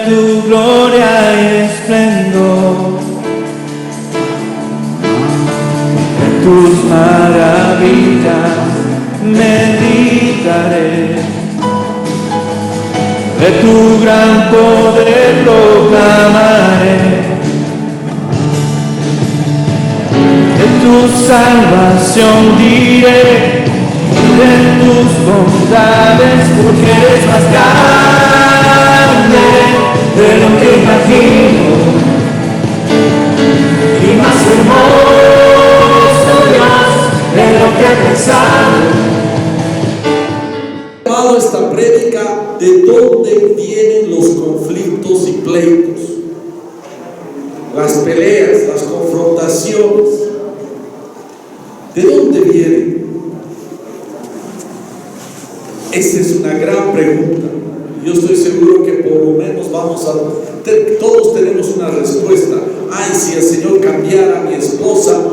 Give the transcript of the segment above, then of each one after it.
tu gloria y esplendor, de tus maravillas meditaré, de tu gran poder proclamaré, de tu salvación diré, de tus bondades, porque eres más grande de lo que imagino y más hermoso, Dios, de lo que he pensado. Esta prédica, ¿de dónde vienen los conflictos y pleitos? Las peleas, las confrontaciones, ¿de dónde vienen? Esa es una gran pregunta. Yo estoy seguro que por lo menos todos tenemos una respuesta. Ay, si el Señor cambiara a mi esposa,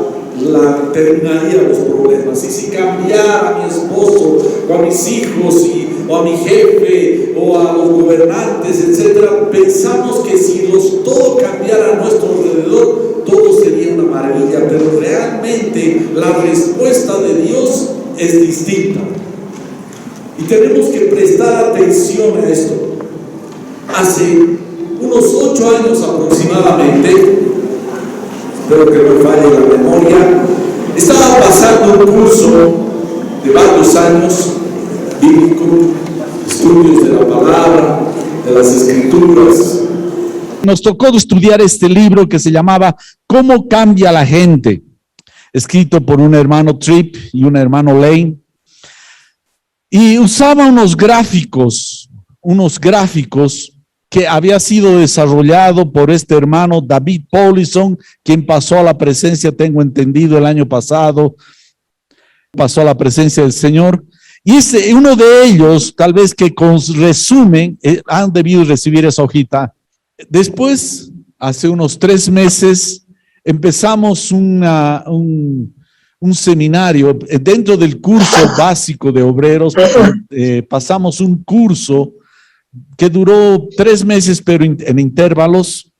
terminaría los problemas. Y si cambiara a mi esposo, o a mis hijos, o a mi jefe, o a los gobernantes, etcétera, pensamos que si todo cambiara a nuestro alrededor, todo sería una maravilla. Pero realmente la respuesta de Dios es distinta. Y tenemos que prestar atención a esto. Hace unos 8 años aproximadamente, espero que no falle la memoria, estaba pasando un curso de varios años bíblico, estudios de la palabra, de las escrituras. Nos tocó estudiar este libro que se llamaba ¿Cómo cambia la gente?, escrito por un hermano Tripp y un hermano Lane. Y usaba unos gráficos que había sido desarrollado por este hermano David Paulison, quien pasó a la presencia, tengo entendido, el año pasado, pasó a la presencia del Señor. Y uno de ellos, tal vez que con resumen, han debido recibir esa hojita. Después, hace unos 3 meses, empezamos un seminario dentro del curso básico de obreros. Pasamos un curso que duró 3 meses, pero en intervalos.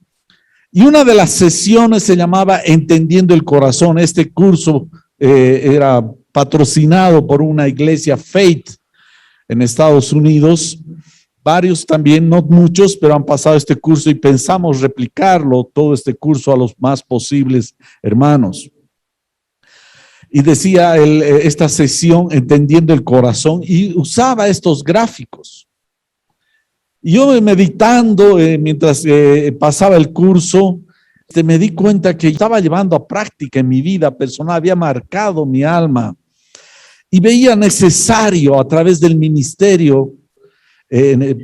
Y una de las sesiones se llamaba Entendiendo el Corazón. Este curso era patrocinado por una iglesia Faith en Estados Unidos. Varios también, no muchos, pero han pasado este curso y pensamos replicarlo, todo este curso, a los más posibles hermanos. Y decía esta sesión Entendiendo el Corazón, y usaba estos gráficos. Y yo meditando mientras pasaba el curso, me di cuenta que estaba llevando a práctica en mi vida personal, había marcado mi alma. Y veía necesario a través del ministerio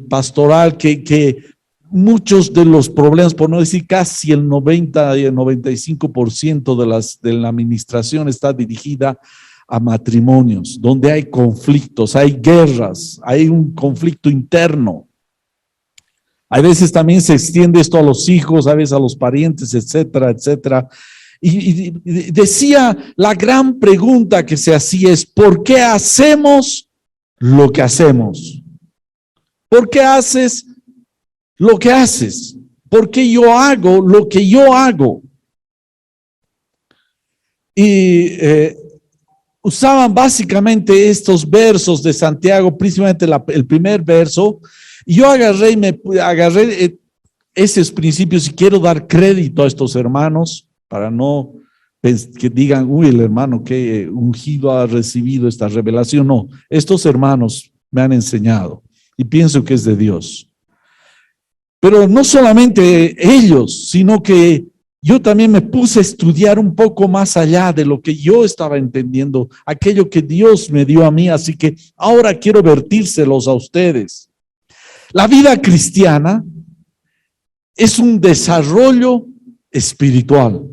pastoral que muchos de los problemas, por no decir casi el 90 y el 95% de la administración está dirigida a matrimonios, donde hay conflictos, hay guerras, hay un conflicto interno. A veces también se extiende esto a los hijos, a veces a los parientes, etcétera, etcétera. Y decía, la gran pregunta que se hacía es, ¿por qué hacemos lo que hacemos? ¿Por qué haces lo que haces? ¿Por qué yo hago lo que yo hago? Y usaban básicamente estos versos de Santiago, principalmente el primer verso, y yo agarré esos principios y quiero dar crédito a estos hermanos para no que digan, uy, el hermano que ungido ha recibido esta revelación. No, estos hermanos me han enseñado y pienso que es de Dios. Pero no solamente ellos, sino que yo también me puse a estudiar un poco más allá de lo que yo estaba entendiendo, aquello que Dios me dio a mí, así que ahora quiero vertírselos a ustedes. La vida cristiana es un desarrollo espiritual.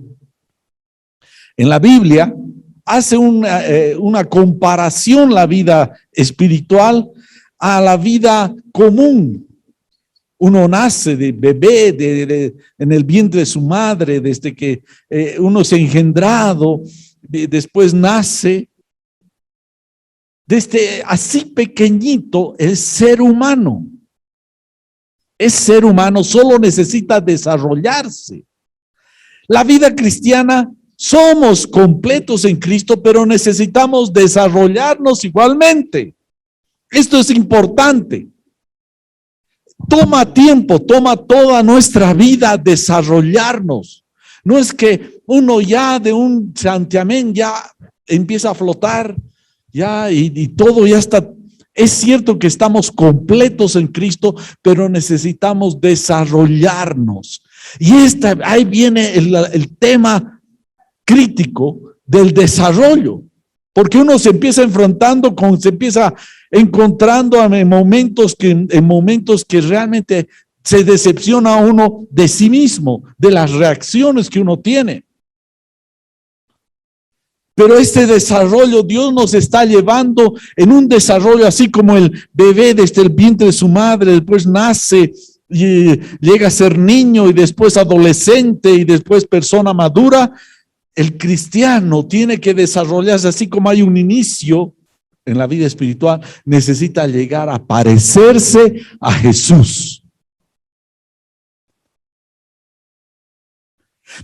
En la Biblia hace una comparación la vida espiritual a la vida común. Uno nace de bebé en el vientre de su madre, desde que uno es engendrado, después nace. Desde así pequeñito el ser humano. Ese ser humano solo necesita desarrollarse. La vida cristiana, somos completos en Cristo, pero necesitamos desarrollarnos igualmente. Esto es importante. Toma tiempo, toma toda nuestra vida desarrollarnos. No es que uno ya de un santiamén ya empieza a flotar, ya y todo ya está. Es cierto que estamos completos en Cristo, pero necesitamos desarrollarnos. Y ahí viene el tema crítico del desarrollo, porque uno se empieza enfrentando se empieza encontrando en momentos que realmente se decepciona a uno de sí mismo, de las reacciones que uno tiene. Pero este desarrollo, Dios nos está llevando en un desarrollo así como el bebé desde el vientre de su madre, después nace y llega a ser niño y después adolescente y después persona madura. El cristiano tiene que desarrollarse así como hay un inicio en la vida espiritual, necesita llegar a parecerse a Jesús.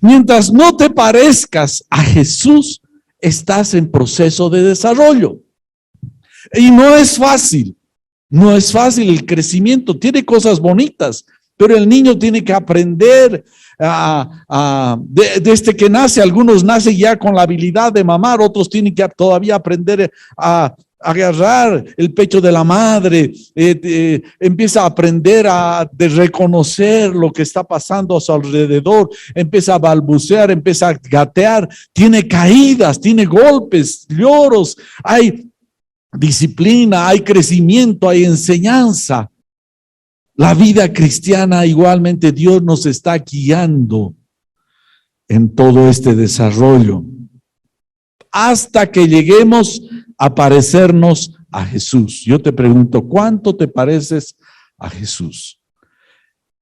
Mientras no te parezcas a Jesús, estás en proceso de desarrollo. Y no es fácil el crecimiento, tiene cosas bonitas, pero el niño tiene que aprender desde que nace. Algunos nacen ya con la habilidad de mamar, otros tienen que todavía aprender a agarrar el pecho de la madre, empieza a aprender a reconocer lo que está pasando a su alrededor, empieza a balbucear, empieza a gatear, tiene caídas, tiene golpes, lloros, hay disciplina, hay crecimiento, hay enseñanza. La vida cristiana igualmente Dios nos está guiando en todo este desarrollo hasta que lleguemos a parecernos a Jesús. Yo te pregunto, ¿cuánto te pareces a Jesús?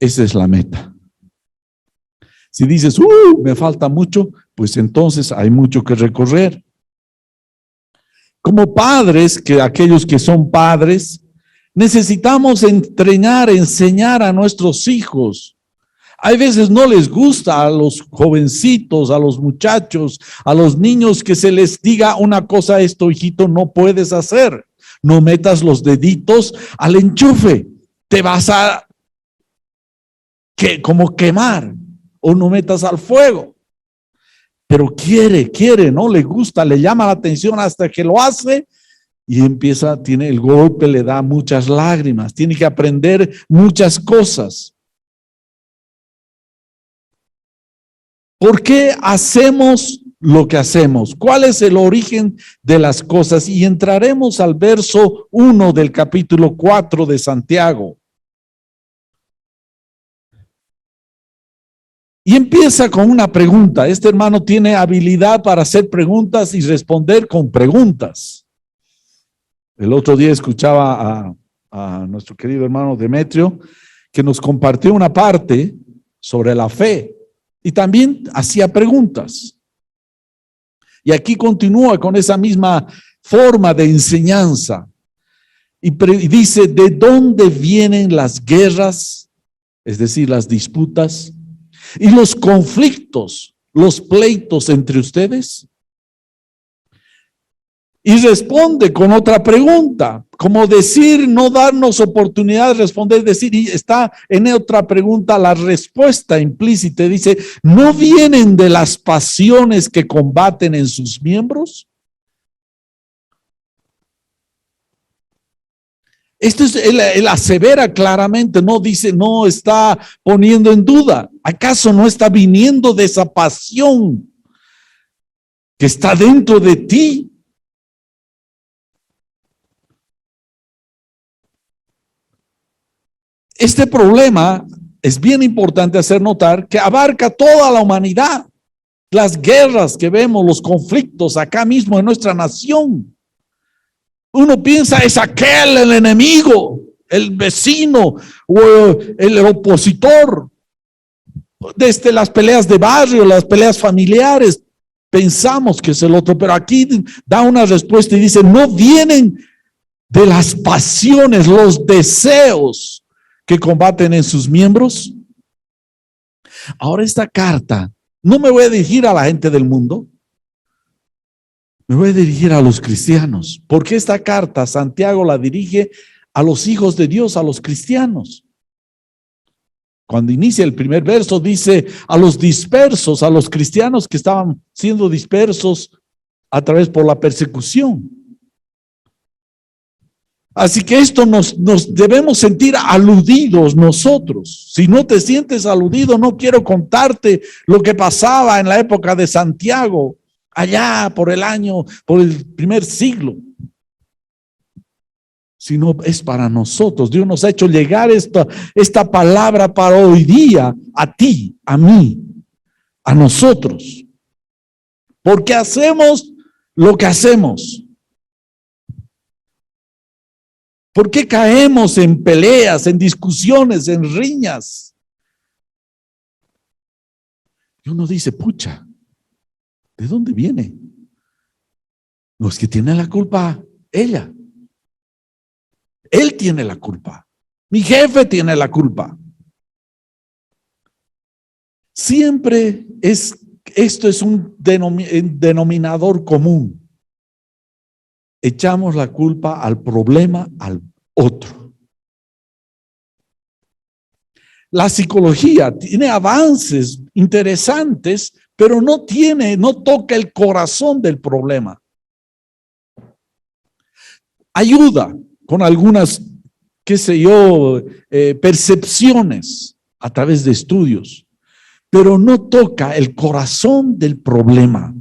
Esa es la meta. Si dices, me falta mucho, pues entonces hay mucho que recorrer. Como padres, aquellos que son padres, necesitamos enseñar a nuestros hijos. Hay veces no les gusta a los jovencitos, a los muchachos, a los niños que se les diga una cosa: esto, hijito, no puedes hacer. No metas los deditos al enchufe, te vas a como quemar, o no metas al fuego. Pero quiere, no le gusta, le llama la atención hasta que lo hace. Y tiene el golpe, le da muchas lágrimas, tiene que aprender muchas cosas. ¿Por qué hacemos lo que hacemos? ¿Cuál es el origen de las cosas? Y entraremos al verso 1 del capítulo 4 de Santiago. Y empieza con una pregunta. Este hermano tiene habilidad para hacer preguntas y responder con preguntas. El otro día escuchaba a nuestro querido hermano Demetrio, que nos compartió una parte sobre la fe y también hacía preguntas. Y aquí continúa con esa misma forma de enseñanza. Y dice, ¿de dónde vienen las guerras? Es decir, las disputas y los conflictos, los pleitos entre ustedes. Y responde con otra pregunta, como decir, no darnos oportunidad de responder, decir, y está en otra pregunta la respuesta implícita. Dice, ¿no vienen de las pasiones que combaten en sus miembros? Esto es, él asevera claramente, no dice, no está poniendo en duda. ¿Acaso no está viniendo de esa pasión que está dentro de ti? Este problema es bien importante hacer notar que abarca toda la humanidad. Las guerras que vemos, los conflictos acá mismo en nuestra nación. Uno piensa, es aquel el enemigo, el vecino o el opositor. Desde las peleas de barrio, las peleas familiares, pensamos que es el otro, pero aquí da una respuesta y dice, no vienen de las pasiones, los deseos que combaten en sus miembros. Ahora esta carta, no me voy a dirigir a la gente del mundo, me voy a dirigir a los cristianos, porque esta carta Santiago la dirige a los hijos de Dios, a los cristianos. Cuando inicia el primer verso dice a los dispersos, a los cristianos que estaban siendo dispersos a través por la persecución. Así que esto nos debemos sentir aludidos nosotros. Si no te sientes aludido, no quiero contarte lo que pasaba en la época de Santiago, allá por el primer siglo. Sino es para nosotros. Dios nos ha hecho llegar esta palabra para hoy día, a ti, a mí, a nosotros. Porque hacemos lo que hacemos. ¿Por qué caemos en peleas, en discusiones, en riñas? Y uno dice, pucha, ¿de dónde viene? No es que tiene la culpa ella. Él tiene la culpa. Mi jefe tiene la culpa. Siempre esto es un denominador común. Echamos la culpa al problema al otro. La psicología tiene avances interesantes, pero no toca el corazón del problema. Ayuda con algunas, percepciones a través de estudios, pero no toca el corazón del problema.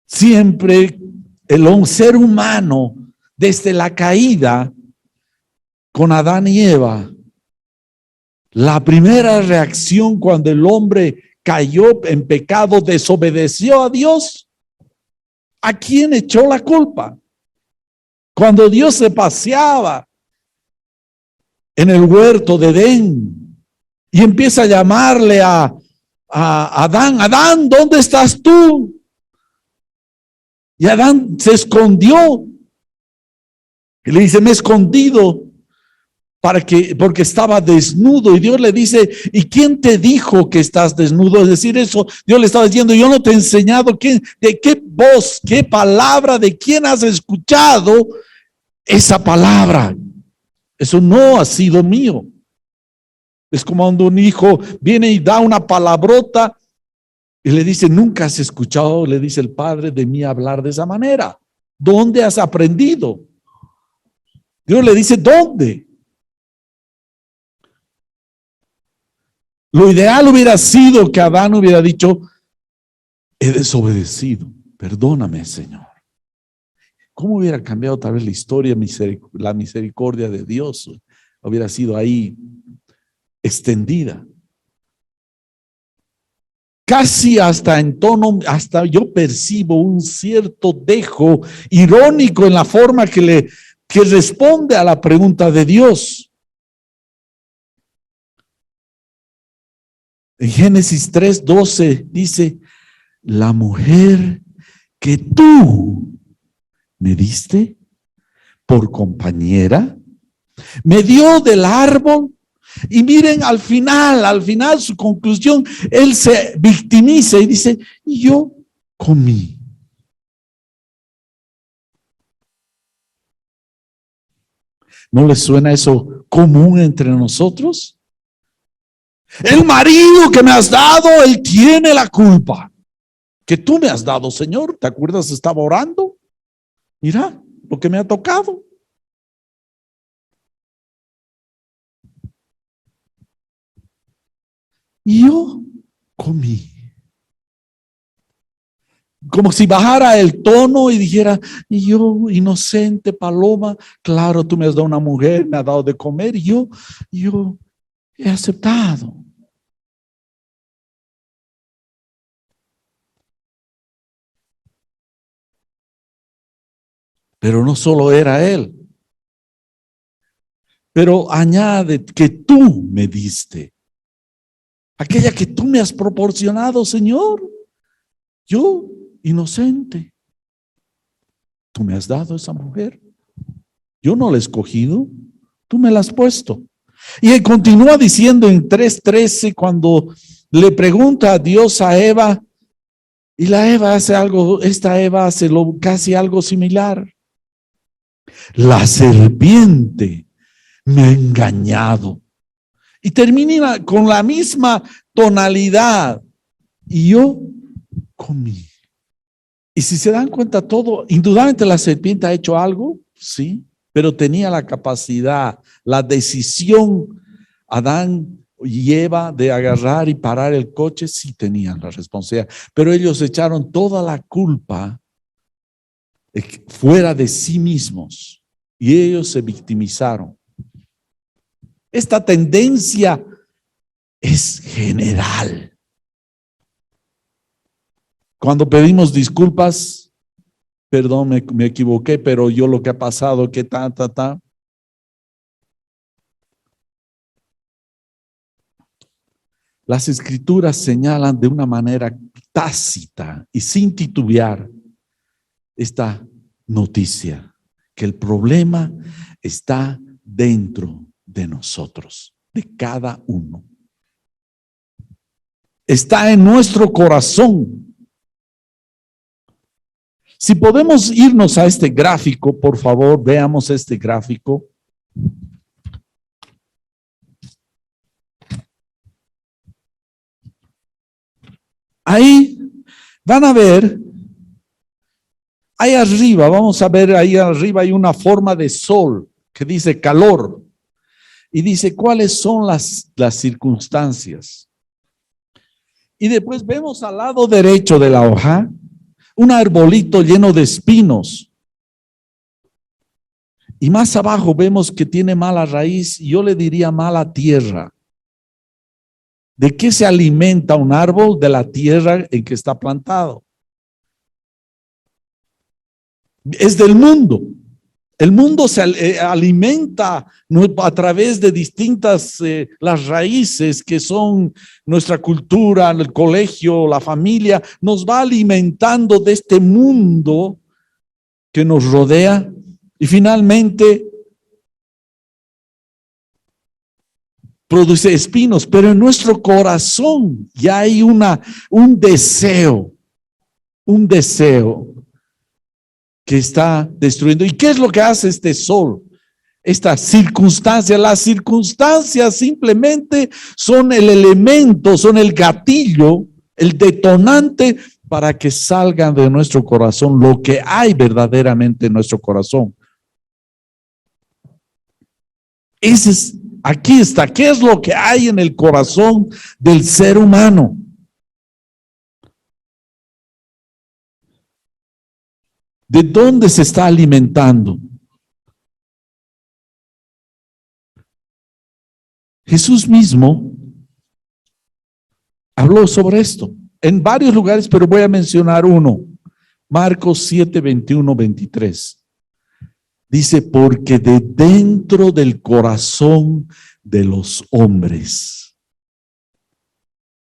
Siempre el ser humano, desde la caída con Adán y Eva, la primera reacción cuando el hombre cayó en pecado, desobedeció a Dios, ¿a quién echó la culpa? Cuando Dios se paseaba en el huerto de Edén y empieza a llamarle a Adán, Adán, ¿dónde estás tú? Y Adán se escondió. Y le dice, me he escondido porque estaba desnudo. Y Dios le dice, ¿y quién te dijo que estás desnudo? Es decir, eso Dios le estaba diciendo, yo no te he enseñado de qué voz, qué palabra, de quién has escuchado esa palabra. Eso no ha sido mío. Es como cuando un hijo viene y da una palabrota y le dice, nunca has escuchado, le dice el padre, de mí hablar de esa manera. ¿Dónde has aprendido? Dios le dice, ¿dónde? Lo ideal hubiera sido que Adán hubiera dicho, he desobedecido, perdóname, Señor. ¿Cómo hubiera cambiado tal vez la historia, la misericordia de Dios? Hubiera sido ahí extendida. Casi hasta yo percibo un cierto dejo irónico en la forma que responde a la pregunta de Dios. En Génesis 3:12 dice, la mujer que tú me diste por compañera, me dio del árbol. Y miren, al final su conclusión, él se victimiza y dice, y yo comí. ¿No les suena eso común entre nosotros? El marido que me has dado, él tiene la culpa. Que tú me has dado, Señor. ¿Te acuerdas? Estaba orando. Mira lo que me ha tocado. Y yo comí. Como si bajara el tono y dijera, y yo, inocente paloma, claro, tú me has dado una mujer, me has dado de comer, y yo he aceptado. Pero no solo era él. Pero añade que tú me diste. Aquella que tú me has proporcionado, Señor. Yo, inocente. Tú me has dado esa mujer. Yo no la he escogido, tú me la has puesto. Y él continúa diciendo en 3:13 cuando le pregunta a Dios a Eva, y la Eva hace algo, esta Eva hace casi algo similar. La serpiente me ha engañado. Y termina con la misma tonalidad. Y yo comí. Y si se dan cuenta todo, indudablemente la serpiente ha hecho algo, sí, pero tenía la capacidad, la decisión, Adán y Eva, de agarrar y parar el coche, sí tenían la responsabilidad, pero ellos echaron toda la culpa fuera de sí mismos y ellos se victimizaron. Esta tendencia es general. Cuando pedimos disculpas, perdón, me equivoqué, pero yo lo que ha pasado, que Las escrituras señalan de una manera tácita y sin titubear esta noticia, que el problema está dentro de nosotros, de cada uno. Está en nuestro corazón. Si podemos irnos a este gráfico, por favor, veamos este gráfico. Ahí van a ver, ahí arriba, vamos a ver, ahí arriba hay una forma de sol que dice calor. Y dice cuáles son las circunstancias. Y después vemos al lado derecho de la hoja un arbolito lleno de espinos. Y más abajo vemos que tiene mala raíz, y yo le diría mala tierra. ¿De qué se alimenta un árbol? De la tierra en que está plantado. Es del mundo. El mundo se alimenta a través de distintas, las raíces que son nuestra cultura, el colegio, la familia, nos va alimentando de este mundo que nos rodea y finalmente produce espinos, pero en nuestro corazón ya hay un deseo que está destruyendo. ¿Y qué es lo que hace este sol? Esta circunstancia, las circunstancias simplemente son el elemento, son el gatillo, el detonante para que salgan de nuestro corazón lo que hay verdaderamente en nuestro corazón. Aquí está, ¿qué es lo que hay en el corazón del ser humano? ¿De dónde se está alimentando? Jesús mismo habló sobre esto en varios lugares, pero voy a mencionar uno. Marcos 7, 21, 23. Dice, porque de dentro del corazón de los hombres,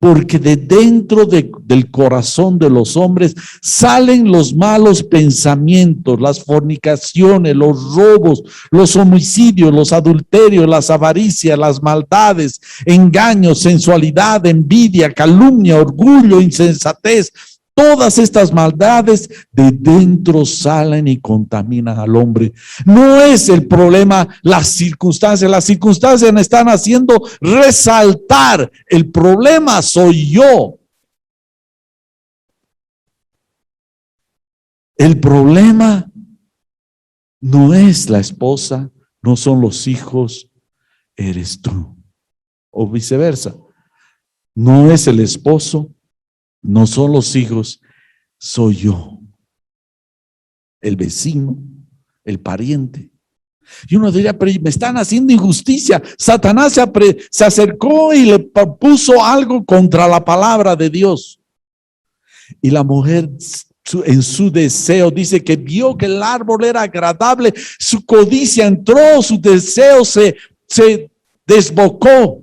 porque de dentro del corazón de los hombres salen los malos pensamientos, las fornicaciones, los robos, los homicidios, los adulterios, las avaricias, las maldades, engaños, sensualidad, envidia, calumnia, orgullo, insensatez. Todas estas maldades de dentro salen y contaminan al hombre. No es el problema las circunstancias me están haciendo resaltar. El problema soy yo. El problema no es la esposa, no son los hijos, eres tú. O viceversa. No es el esposo, no son los hijos, soy yo, el vecino, el pariente. Y uno diría, pero me están haciendo injusticia. Satanás se acercó y le puso algo contra la palabra de Dios. Y la mujer en su deseo dice que vio que el árbol era agradable, su codicia entró, su deseo se desbocó.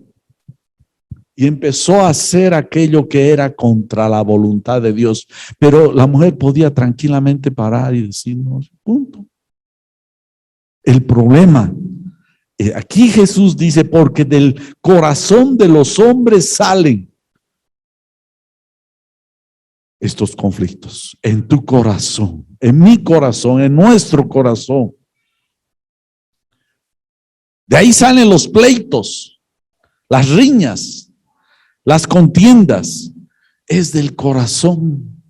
Y empezó a hacer aquello que era contra la voluntad de Dios. Pero la mujer podía tranquilamente parar y decir, no, punto. El problema, aquí Jesús dice, porque del corazón de los hombres salen estos conflictos, en tu corazón, en mi corazón, en nuestro corazón. De ahí salen los pleitos, las riñas, las contiendas. Es del corazón.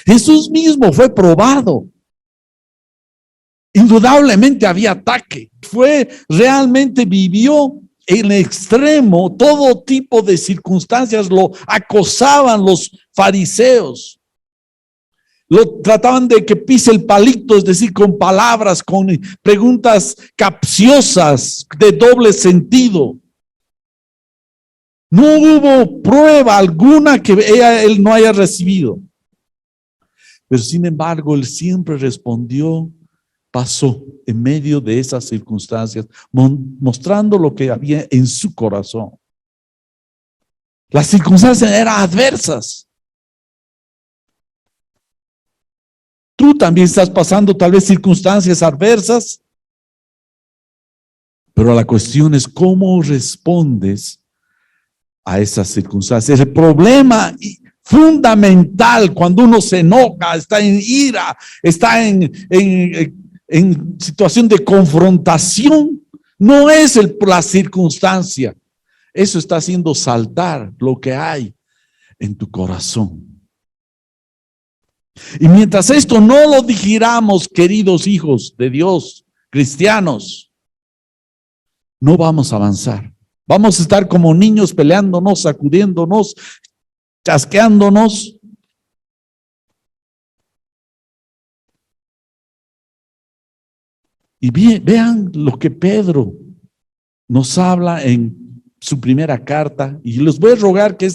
Jesús mismo fue probado. Indudablemente había ataque. Realmente vivió en extremo todo tipo de circunstancias. Lo acosaban los fariseos. Lo trataban de que pise el palito, es decir, con palabras, con preguntas capciosas de doble sentido. No hubo prueba alguna que él no haya recibido. Pero sin embargo, él siempre respondió, pasó en medio de esas circunstancias, mostrando lo que había en su corazón. Las circunstancias eran adversas. Tú también estás pasando tal vez circunstancias adversas, pero la cuestión es cómo respondes a esas circunstancias. El problema fundamental cuando uno se enoja, está en ira, está en situación de confrontación, no es la circunstancia. Eso está haciendo saltar lo que hay en tu corazón. Y mientras esto no lo digiramos, queridos hijos de Dios, cristianos, no vamos a avanzar. Vamos a estar como niños peleándonos, sacudiéndonos, chasqueándonos. Y vean lo que Pedro nos habla en su primera carta. Y les voy a rogar que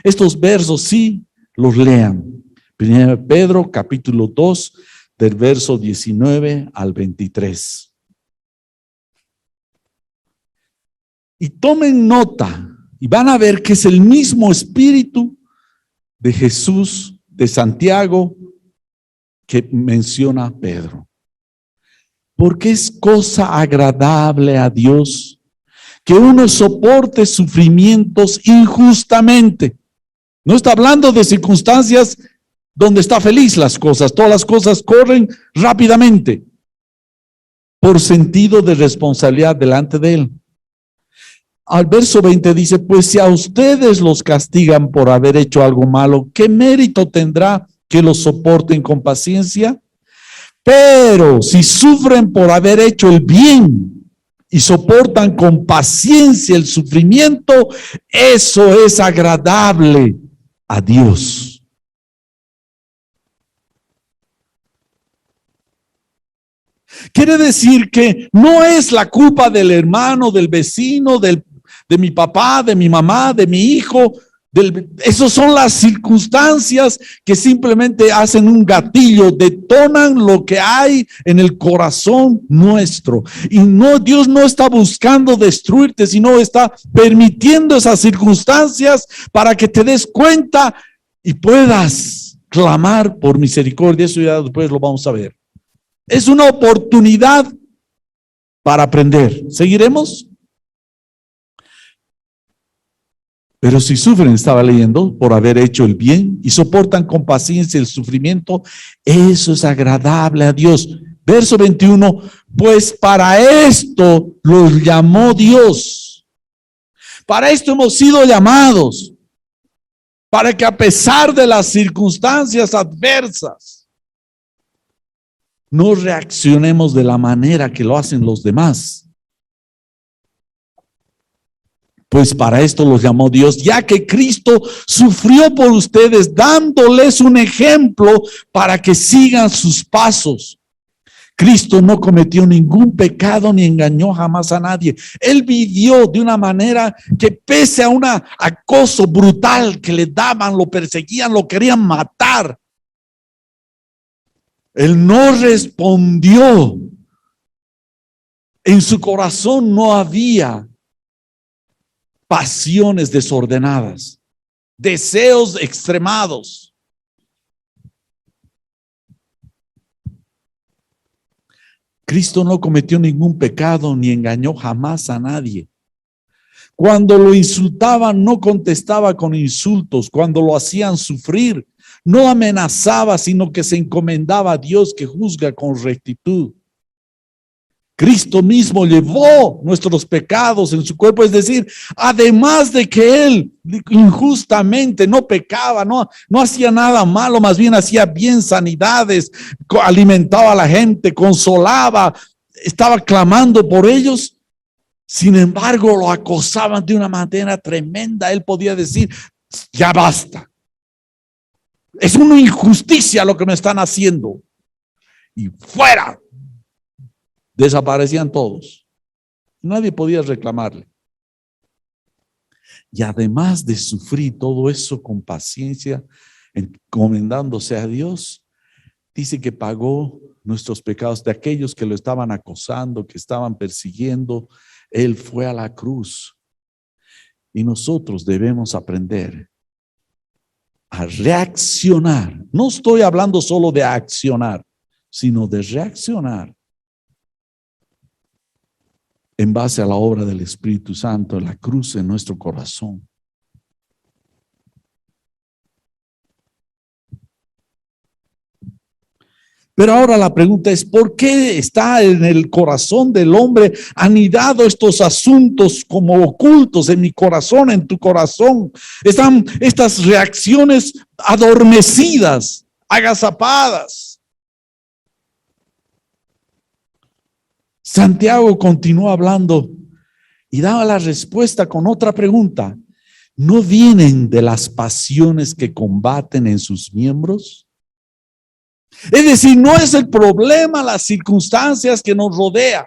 estos versos sí los lean. Primero Pedro, capítulo 2, del verso 19 al 23. Y tomen nota, y van a ver que es el mismo espíritu de Jesús, de Santiago, que menciona Pedro. Porque es cosa agradable a Dios que uno soporte sufrimientos injustamente. No está hablando de circunstancias donde está feliz las cosas, todas las cosas corren rápidamente por sentido de responsabilidad delante de Él. Al verso 20 dice, pues si a ustedes los castigan por haber hecho algo malo, ¿qué mérito tendrá que los soporten con paciencia? Pero si sufren por haber hecho el bien y soportan con paciencia el sufrimiento, eso es agradable a Dios. Quiere decir que no es la culpa del hermano, del vecino, de mi papá, de mi mamá, de mi hijo. Esas son las circunstancias que simplemente hacen un gatillo, detonan lo que hay en el corazón nuestro. Y no, Dios no está buscando destruirte, sino está permitiendo esas circunstancias para que te des cuenta y puedas clamar por misericordia. Eso ya después lo vamos a ver. Es una oportunidad para aprender. ¿Seguiremos? Pero si sufren, estaba leyendo, por haber hecho el bien y soportan con paciencia el sufrimiento, eso es agradable a Dios. Verso 21, pues para esto los llamó Dios. Para esto hemos sido llamados. Para que a pesar de las circunstancias adversas, no reaccionemos de la manera que lo hacen los demás. Pues para esto los llamó Dios, ya que Cristo sufrió por ustedes, dándoles un ejemplo para que sigan sus pasos. Cristo no cometió ningún pecado ni engañó jamás a nadie. Él vivió de una manera que pese a un acoso brutal que le daban, lo perseguían, lo querían matar, Él no respondió. En su corazón no había pasiones desordenadas, deseos extremados. Cristo no cometió ningún pecado ni engañó jamás a nadie. Cuando lo insultaban, no contestaba con insultos. Cuando lo hacían sufrir, no amenazaba, sino que se encomendaba a Dios que juzga con rectitud. Cristo mismo llevó nuestros pecados en su cuerpo, es decir, además de que Él injustamente no pecaba, no hacía nada malo, más bien hacía bien sanidades, alimentaba a la gente, consolaba, estaba clamando por ellos. Sin embargo, lo acosaban de una manera tremenda. Él podía decir, ya basta. Es una injusticia lo que me están haciendo. Y fuera. Desaparecían todos. Nadie podía reclamarle. Y además de sufrir todo eso con paciencia, encomendándose a Dios, dice que pagó nuestros pecados de aquellos que lo estaban acosando, que estaban persiguiendo. Él fue a la cruz. Y nosotros debemos aprender a reaccionar. No estoy hablando solo de accionar, sino de reaccionar en base a la obra del Espíritu Santo en la cruz en nuestro corazón. Pero ahora la pregunta es, ¿por qué está en el corazón del hombre anidado estos asuntos como ocultos en mi corazón, en tu corazón? Están estas reacciones adormecidas, agazapadas. Santiago continuó hablando y daba la respuesta con otra pregunta. ¿No vienen de las pasiones que combaten en sus miembros? Es decir, no es el problema las circunstancias que nos rodean.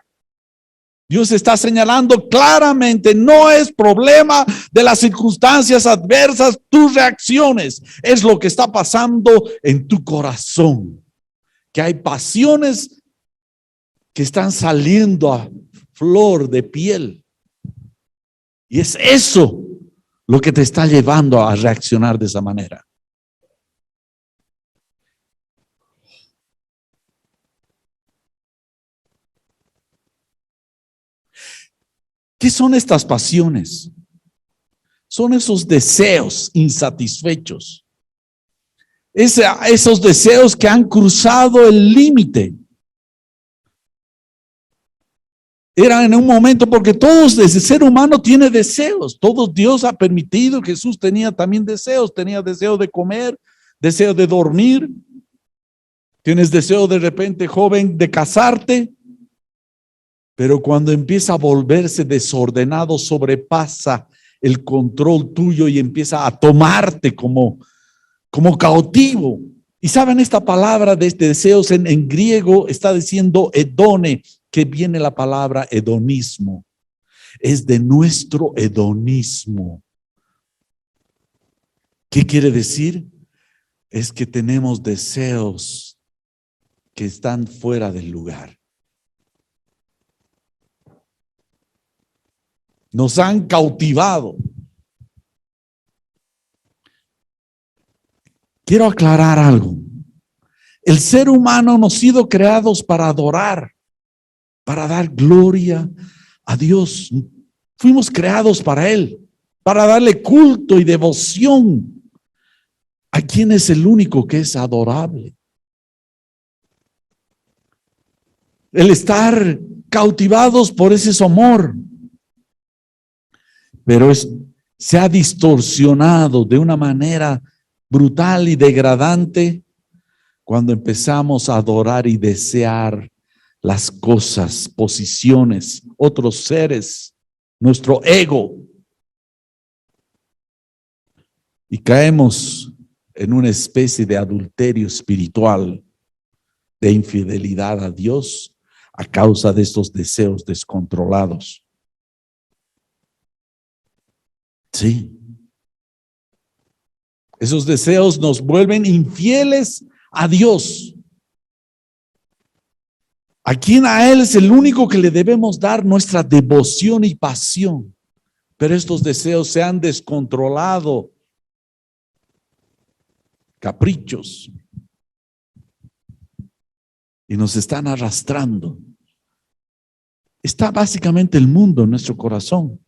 Dios está señalando claramente, no es problema de las circunstancias adversas, tus reacciones, es lo que está pasando en tu corazón. Que hay pasiones que están saliendo a flor de piel. Y es eso lo que te está llevando a reaccionar de esa manera. ¿Qué son estas pasiones? Son esos deseos insatisfechos. Esos deseos que han cruzado el límite. Era en un momento, porque todos, ese ser humano tiene deseos. Todos Dios ha permitido. Jesús tenía también deseos. Tenía deseo de comer, deseo de dormir. Tienes deseo de repente, joven, de casarte. Pero cuando empieza a volverse desordenado, sobrepasa el control tuyo y empieza a tomarte como cautivo. Y saben, esta palabra de deseos en griego está diciendo hedone, que viene la palabra hedonismo. Es de nuestro hedonismo. ¿Qué quiere decir? Es que tenemos deseos que están fuera del lugar. Nos han cautivado. Quiero aclarar algo. El ser humano no ha sido creados para adorar, para dar gloria a Dios. Fuimos creados para Él, para darle culto y devoción a quien es el único que es adorable. El estar cautivados por ese su amor. Pero se ha distorsionado de una manera brutal y degradante cuando empezamos a adorar y desear las cosas, posiciones, otros seres, nuestro ego. Y caemos en una especie de adulterio espiritual, de infidelidad a Dios a causa de estos deseos descontrolados. Sí. Esos deseos nos vuelven infieles a Dios. A quien a Él es el único que le debemos dar nuestra devoción y pasión. Pero estos deseos se han descontrolado. Caprichos. Y nos están arrastrando. Está básicamente el mundo en nuestro corazón.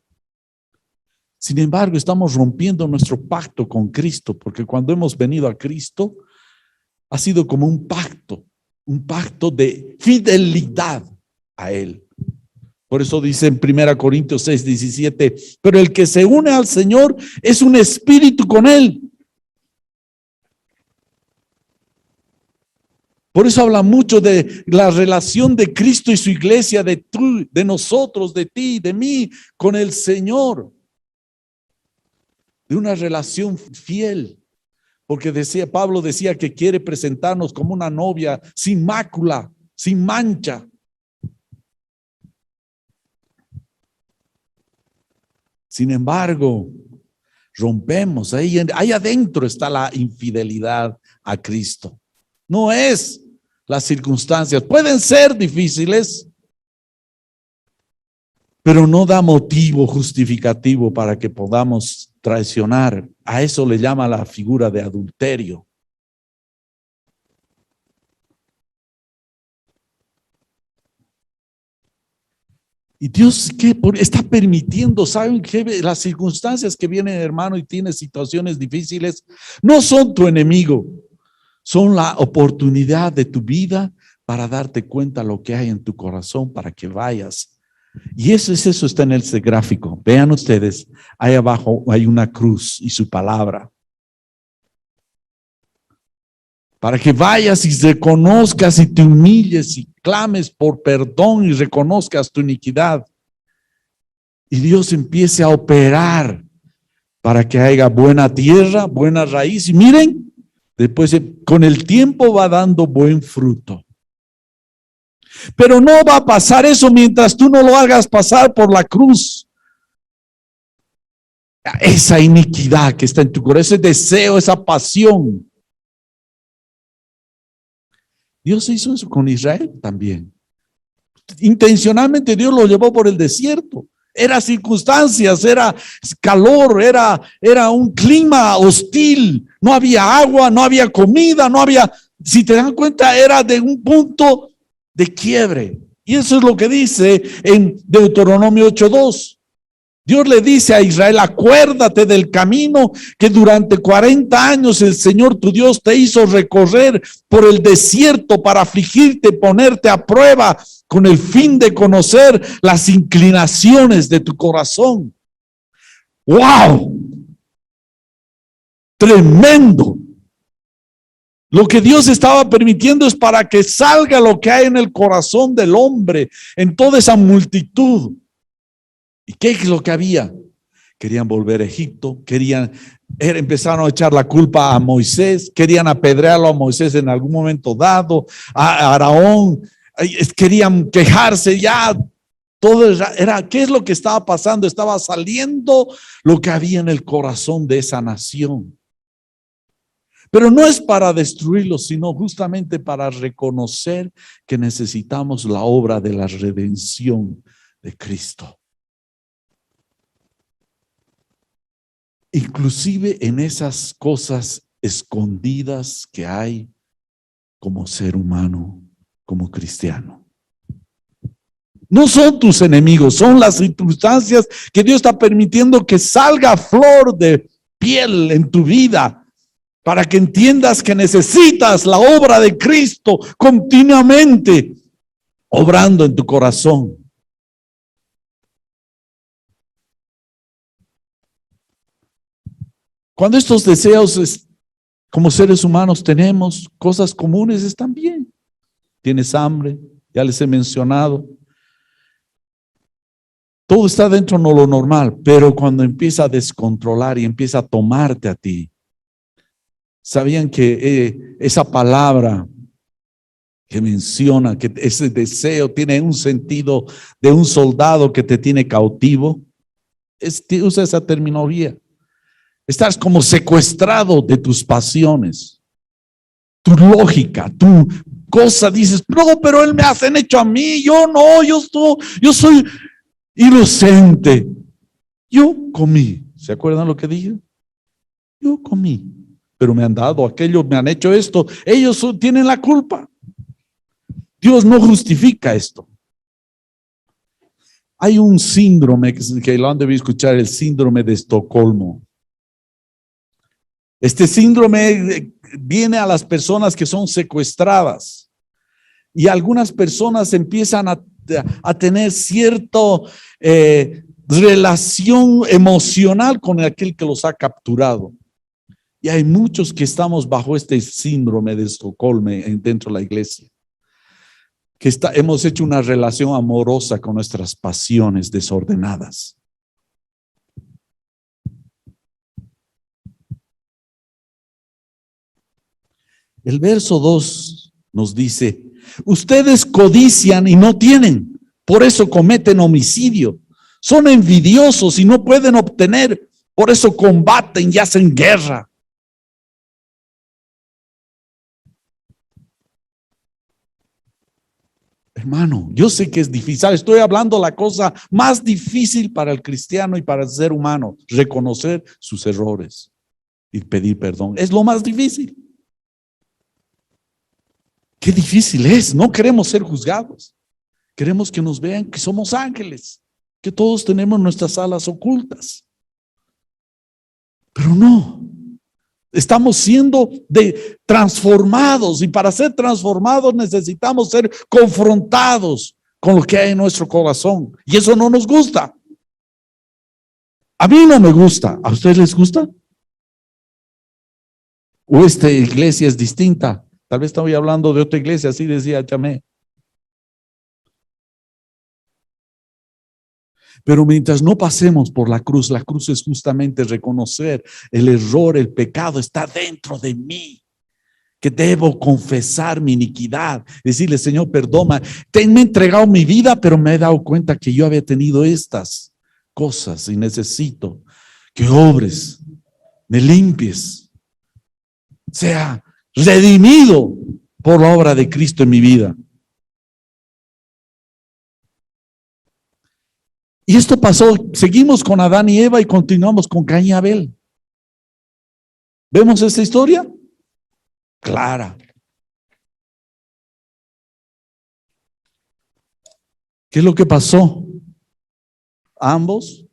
Sin embargo, estamos rompiendo nuestro pacto con Cristo, porque cuando hemos venido a Cristo, ha sido como un pacto de fidelidad a Él. Por eso dice en 1 Corintios 6:17, pero el que se une al Señor es un espíritu con Él. Por eso habla mucho de la relación de Cristo y su iglesia, de nosotros, de ti, de mí, con el Señor. De una relación fiel. Porque Pablo decía que quiere presentarnos como una novia sin mácula, sin mancha. Sin embargo, rompemos, ahí adentro está la infidelidad a Cristo. No es las circunstancias, pueden ser difíciles, pero no da motivo justificativo para que podamos traicionar. A eso le llama la figura de adulterio. Y Dios está permitiendo, ¿saben qué? Las circunstancias que vienen, hermano, y tienes situaciones difíciles, no son tu enemigo, son la oportunidad de tu vida para darte cuenta lo que hay en tu corazón para que vayas. Y eso está en ese gráfico. Vean ustedes, ahí abajo hay una cruz y su palabra. Para que vayas y reconozcas y te humilles y clames por perdón y reconozcas tu iniquidad. Y Dios empiece a operar para que haya buena tierra, buena raíz. Y miren, después con el tiempo va dando buen fruto. Pero no va a pasar eso mientras tú no lo hagas pasar por la cruz. Esa iniquidad que está en tu corazón, ese deseo, esa pasión. Dios hizo eso con Israel también. Intencionalmente Dios lo llevó por el desierto. Era circunstancias, era calor, era un clima hostil. No había agua, no había comida, no había, si te dan cuenta, era de un punto de quiebre. Y eso es lo que dice en Deuteronomio 8:2. Dios le dice a Israel, acuérdate del camino que durante 40 años el Señor tu Dios te hizo recorrer por el desierto para afligirte, ponerte a prueba con el fin de conocer las inclinaciones de tu corazón. ¡Wow! Tremendo. Lo que Dios estaba permitiendo es para que salga lo que hay en el corazón del hombre, en toda esa multitud. ¿Y qué es lo que había? Querían volver a Egipto, empezaron a echar la culpa a Moisés, querían apedrearlo a Moisés en algún momento dado, a Aarón, querían quejarse ya. Todo ¿qué es lo que estaba pasando? Estaba saliendo lo que había en el corazón de esa nación. Pero no es para destruirlo, sino justamente para reconocer que necesitamos la obra de la redención de Cristo. Inclusive en esas cosas escondidas que hay como ser humano, como cristiano. No son tus enemigos, son las circunstancias que Dios está permitiendo que salga flor de piel en tu vida, para que entiendas que necesitas la obra de Cristo continuamente obrando en tu corazón. Cuando estos deseos como seres humanos tenemos cosas comunes, están bien. Tienes hambre, ya les he mencionado. Todo está dentro de lo normal, pero cuando empieza a descontrolar y empieza a tomarte a ti. ¿Sabían que esa palabra que menciona que ese deseo tiene un sentido de un soldado que te tiene cautivo? Usa esa terminología. Estás como secuestrado de tus pasiones, tu lógica, tu cosa. Dices, no, pero él me hacen hecho a mí, yo no, yo soy inocente. Yo comí. ¿Se acuerdan lo que dije? Yo comí, pero me han dado aquello, me han hecho esto. Ellos tienen la culpa. Dios no justifica esto. Hay un síndrome que lo han debido escuchar, el síndrome de Estocolmo. Este síndrome viene a las personas que son secuestradas y algunas personas empiezan a tener cierta relación emocional con aquel que los ha capturado. Y hay muchos que estamos bajo este síndrome de Estocolmo dentro de la iglesia, que hemos hecho una relación amorosa con nuestras pasiones desordenadas. El verso 2 nos dice, ustedes codician y no tienen, por eso cometen homicidio. Son envidiosos y no pueden obtener, por eso combaten y hacen guerra. Hermano, yo sé que es difícil. Estoy hablando la cosa más difícil para el cristiano y para el ser humano, reconocer sus errores y pedir perdón. Es lo más difícil. Qué difícil es. No queremos ser juzgados. Queremos que nos vean que somos ángeles, que todos tenemos nuestras alas ocultas. Pero no. Estamos siendo transformados, y para ser transformados necesitamos ser confrontados con lo que hay en nuestro corazón. Y eso no nos gusta. A mí no me gusta. ¿A ustedes les gusta? ¿O esta iglesia es distinta? Tal vez estoy hablando de otra iglesia, así decía Chamé. Pero mientras no pasemos por la cruz es justamente reconocer el error, el pecado está dentro de mí, que debo confesar mi iniquidad, decirle, Señor, perdona, me he entregado mi vida, pero me he dado cuenta que yo había tenido estas cosas y necesito que obres, me limpies, sea redimido por la obra de Cristo en mi vida. Y esto pasó, seguimos con Adán y Eva y continuamos con Caín y Abel. ¿Vemos esta historia? Clara. ¿Qué es lo que pasó? Ambos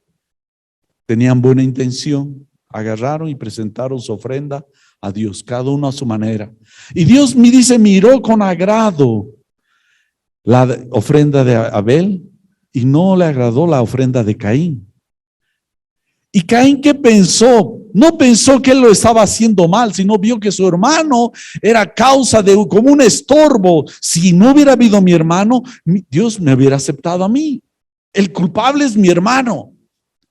tenían buena intención, agarraron y presentaron su ofrenda a Dios, cada uno a su manera. Y Dios me dice, miró con agrado la ofrenda de Abel y no le agradó la ofrenda de Caín. ¿Y Caín qué pensó? No pensó que él lo estaba haciendo mal, sino vio que su hermano era causa de como un estorbo. Si no hubiera habido mi hermano, Dios me hubiera aceptado a mí. El culpable es mi hermano.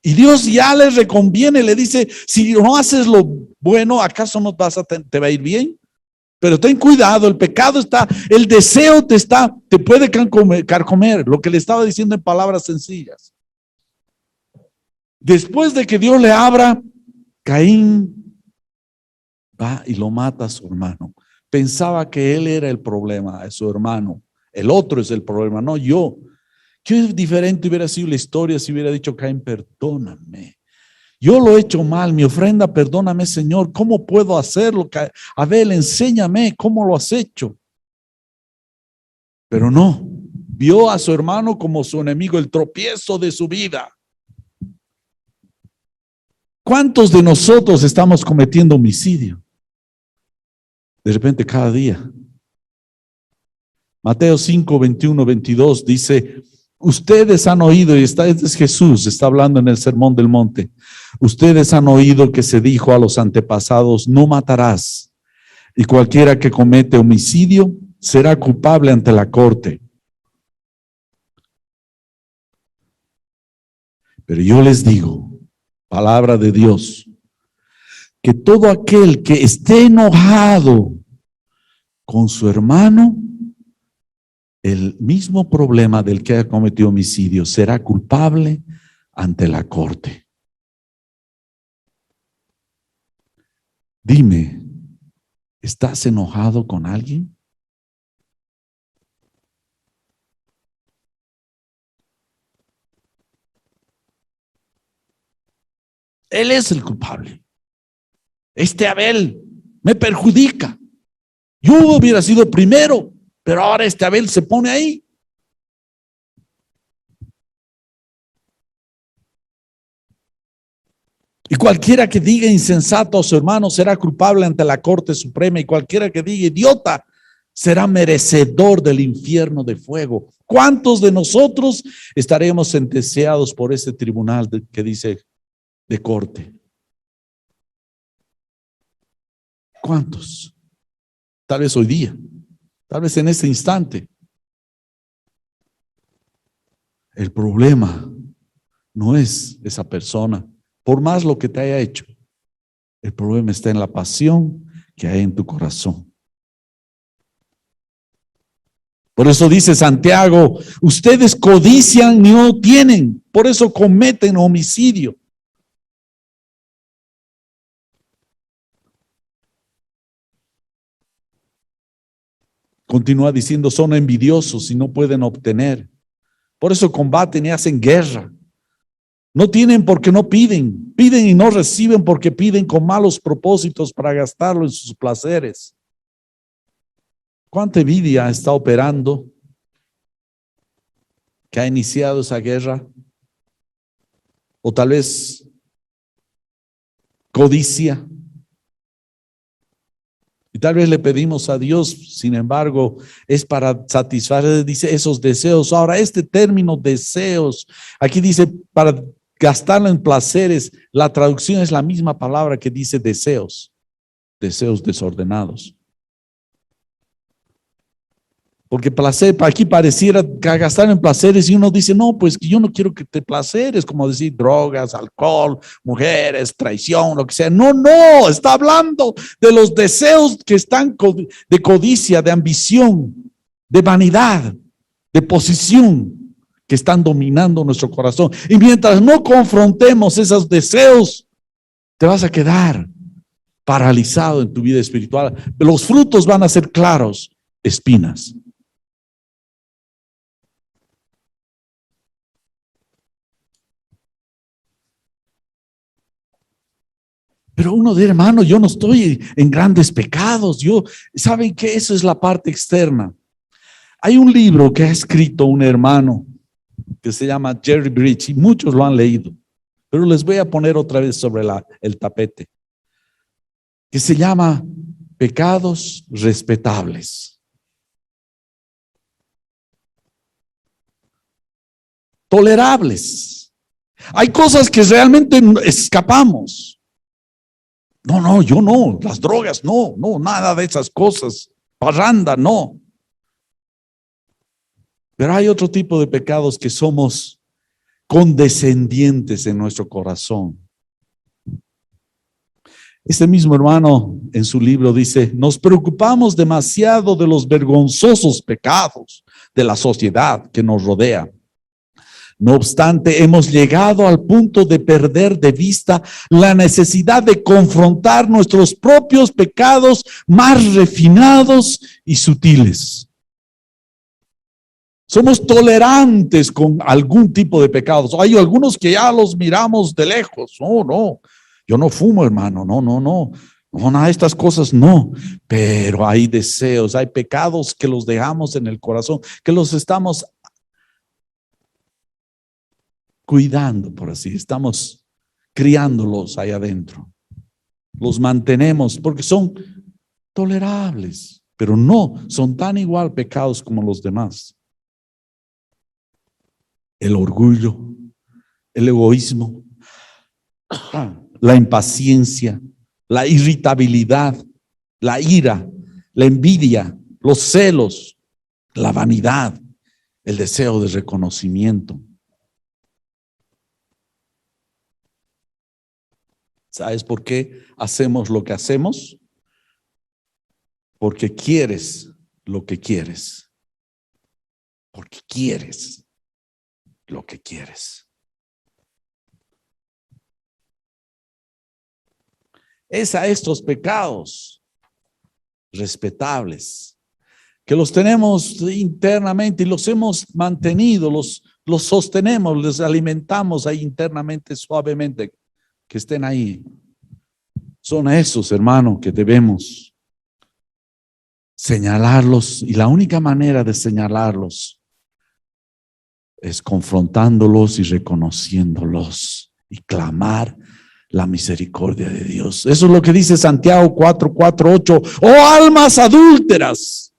Y Dios ya le reconviene, le dice, si no haces lo bueno, ¿acaso no te va a ir bien? Pero ten cuidado, el pecado está, el deseo te puede carcomer, lo que le estaba diciendo en palabras sencillas. Después de que Dios le abra, Caín va y lo mata a su hermano. Pensaba que él era el problema, a su hermano. El otro es el problema, no yo. Qué diferente hubiera sido la historia si hubiera dicho Caín, perdóname. Yo lo he hecho mal, mi ofrenda, perdóname, Señor. ¿Cómo puedo hacerlo? Abel, enséñame cómo lo has hecho. Pero no, vio a su hermano como su enemigo, el tropiezo de su vida. ¿Cuántos de nosotros estamos cometiendo homicidio? De repente cada día. Mateo 5, 21, 22 dice, ustedes han oído, y este es Jesús, está hablando en el Sermón del Monte. Ustedes han oído que se dijo a los antepasados, no matarás. Y cualquiera que comete homicidio será culpable ante la corte. Pero yo les digo, palabra de Dios, que todo aquel que esté enojado con su hermano, el mismo problema del que ha cometido homicidio, será culpable ante la corte. Dime, ¿estás enojado con alguien? Él es el culpable. Este Abel me perjudica. Yo hubiera sido primero, pero ahora este Abel se pone ahí. Y cualquiera que diga insensato a su hermano será culpable ante la Corte Suprema, y cualquiera que diga idiota será merecedor del infierno de fuego. ¿Cuántos de nosotros estaremos sentenciados por este tribunal que dice de corte? ¿Cuántos? Tal vez hoy día, tal vez en este instante. El problema no es esa persona, por más lo que te haya hecho. El problema está en la pasión que hay en tu corazón. Por eso dice Santiago, ustedes codician y no tienen, por eso cometen homicidio. Continúa diciendo, son envidiosos y no pueden obtener. Por eso combaten y hacen guerra. No tienen porque no piden. Piden y no reciben porque piden con malos propósitos para gastarlo en sus placeres. ¿Cuánta envidia está operando que ha iniciado esa guerra? O tal vez codicia. Y tal vez le pedimos a Dios, sin embargo, es para satisfacer, dice, esos deseos. Ahora, este término deseos, aquí dice para gastarlo en placeres, la traducción es la misma palabra que dice deseos, deseos desordenados. Porque placer, aquí pareciera gastar en placeres y uno dice, no, pues yo no quiero que te placeres, como decir drogas, alcohol, mujeres, traición, lo que sea. No, no, está hablando de los deseos que están de codicia, de ambición, de vanidad, de posición, que están dominando nuestro corazón. Y mientras no confrontemos esos deseos, te vas a quedar paralizado en tu vida espiritual. Los frutos van a ser claros, espinas. Pero uno de hermano, yo no estoy en grandes pecados. ¿Saben qué? Eso es la parte externa. Hay un libro que ha escrito un hermano que se llama Jerry Bridge y muchos lo han leído, pero les voy a poner otra vez sobre el tapete, que se llama Pecados Respetables. Tolerables. Hay cosas que realmente escapamos. No, yo no, las drogas, no, nada de esas cosas, parranda, no. Pero hay otro tipo de pecados que somos condescendientes en nuestro corazón. Este mismo hermano en su libro dice, nos preocupamos demasiado de los vergonzosos pecados de la sociedad que nos rodea. No obstante, hemos llegado al punto de perder de vista la necesidad de confrontar nuestros propios pecados más refinados y sutiles. Somos tolerantes con algún tipo de pecados. Hay algunos que ya los miramos de lejos. No, yo no fumo, hermano. No, nada de estas cosas no. Pero hay deseos, hay pecados que los dejamos en el corazón, que los estamos cuidando, por así, estamos criándolos ahí adentro. Los mantenemos porque son tolerables, pero no son tan igual pecados como los demás. El orgullo, el egoísmo, la impaciencia, la irritabilidad, la ira, la envidia, los celos, la vanidad, el deseo de reconocimiento. ¿Sabes por qué hacemos lo que hacemos? Porque quieres lo que quieres. Porque quieres lo que quieres. Es a estos pecados respetables que los tenemos internamente y los hemos mantenido, los sostenemos, los alimentamos ahí internamente suavemente, que estén ahí. Son a esos, hermano, que debemos señalarlos, y la única manera de señalarlos es confrontándolos y reconociéndolos y clamar la misericordia de Dios. Eso es lo que dice Santiago 4:8. Oh almas adúlteras,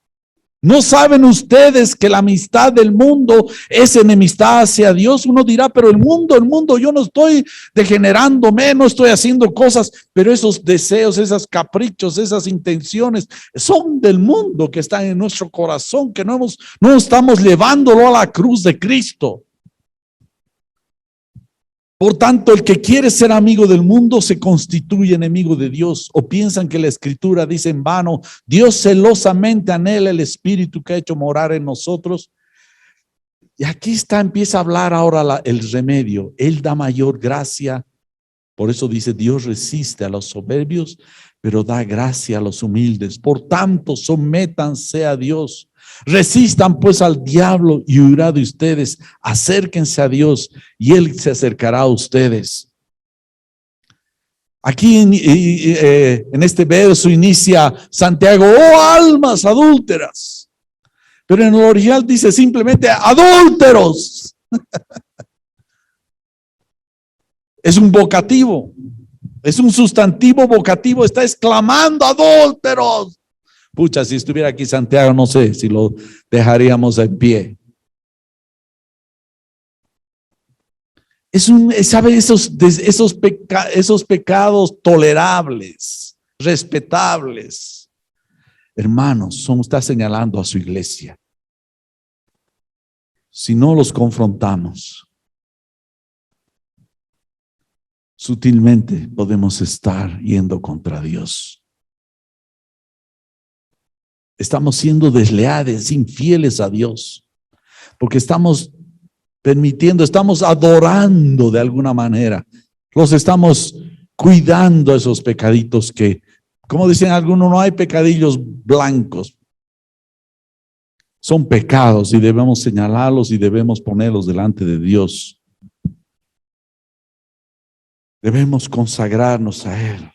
¿no saben ustedes que la amistad del mundo es enemistad hacia Dios? Uno dirá, pero el mundo, yo no estoy degenerándome, no estoy haciendo cosas, pero esos deseos, esos caprichos, esas intenciones son del mundo que están en nuestro corazón, que no estamos llevándolo a la cruz de Cristo. Por tanto, el que quiere ser amigo del mundo se constituye enemigo de Dios. ¿O piensan que la Escritura dice en vano, Dios celosamente anhela el Espíritu que ha hecho morar en nosotros? Y aquí empieza a hablar ahora el remedio. Él da mayor gracia. Por eso dice, Dios resiste a los soberbios, pero da gracia a los humildes. Por tanto, sométanse a Dios. Resistan pues al diablo y huirá de ustedes. Acérquense a Dios y Él se acercará a ustedes. Aquí en este verso inicia Santiago, oh almas adúlteras. Pero en el original dice simplemente adúlteros. Es un vocativo, es un sustantivo vocativo, está exclamando adúlteros. Pucha, si estuviera aquí Santiago, no sé si lo dejaríamos en pie. ¿Sabe? Esos pecados tolerables, respetables. Hermanos, está señalando a su iglesia. Si no los confrontamos, sutilmente podemos estar yendo contra Dios. Estamos siendo desleales, infieles a Dios, porque estamos permitiendo, estamos adorando de alguna manera, los estamos cuidando esos pecaditos que, como dicen algunos, no hay pecadillos blancos. Son pecados y debemos señalarlos y debemos ponerlos delante de Dios. Debemos consagrarnos a Él.